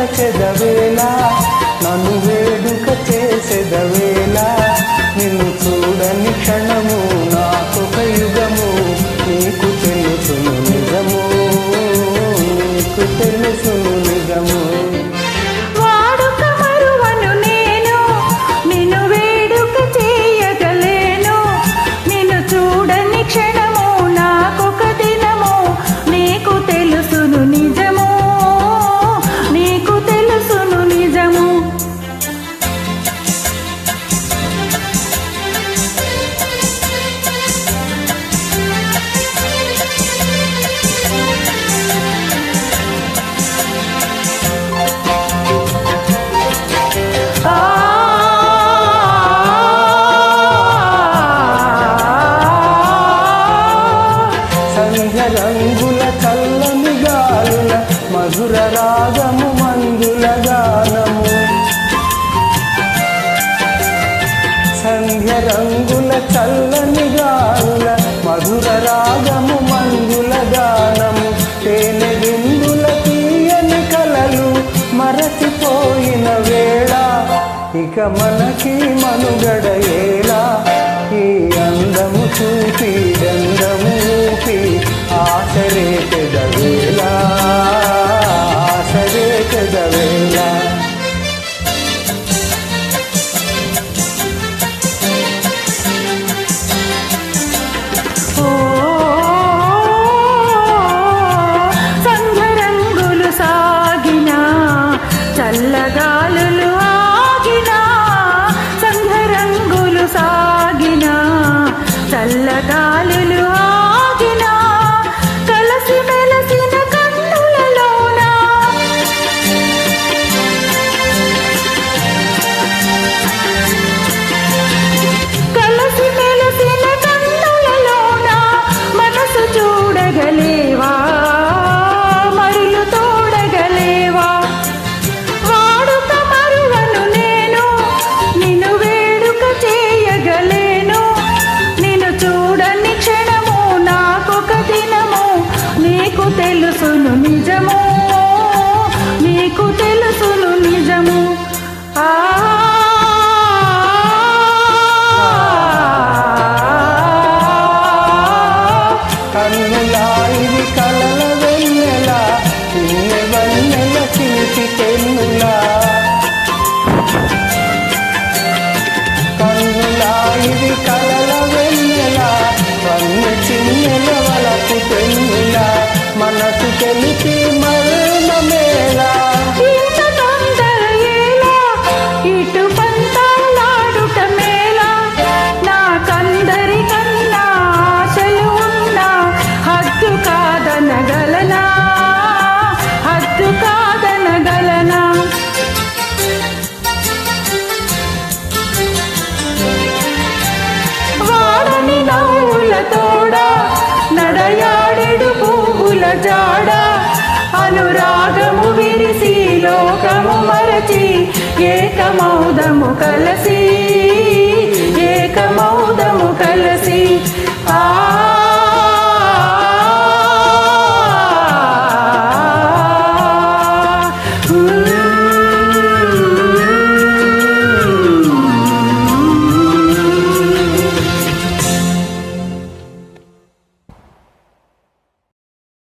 తలచెదవేలా నన్ను వేడుక చేసెదవేలా నిన్ను చూడని క్షణము నాకొక యుగము నీకు తెలుసును నిజము నీకు తెలుసును నిజము రంగుల చల్లని గాలుల మధుర రాగము మంజుల గానము సంధ్య రంగుల చల్లని గాలుల మధుర రాగము మంజుల గానము తేనె బిందుల తీయని కలలు మరచిపోయిన వేళ ఇక మనకి మనుగడ ఏలా ఈ అందము చూపి గంధము ఊపి ఆసరే పెదవేలా ఆసరే పెదవేలా సంధ్యరంగులు సాగిన చల్లగాలులు ఆగిన సంధ్యరంగులు సాగిన చల్లగాలులు ఆగిన కలసి మెలసిన కన్నులలోన కలసి మెలసిన కన్నులలోన మనసు చూడగలేవా మరులు తోడగలేవా వాడుక మరువను నేను నిన్ను వేడుక చేయగలేను నిన్ను చూడని క్షణము నాకొక దినము నీకు తెలుసును నిజము నీకు తెలుసును నిజము ఆ కన్నులా ఇది కలల వెన్నెలా చిన్నె వన్నెల చిలిపి పెన్నులా కన్నులా ఇది కలల వెన్నెలా వన్నె చిన్నెల వలపు పెన్నులా మనసు తెలిపి మరణమేలా ఇంత తొందర ఏలా ఇటు పంతాలాడుట మేలా నాకందరి కన్నా ఆశలు ఉన్నా హద్దు కాదనగలనా హద్దు కాదనగలనా వాడని నవ్వుల తోడ నడయాడెడు పువ్వుల జాడ అనురాగము విరిసి లోకము మరచి ఏకమౌదము కలసి ఏకమౌదము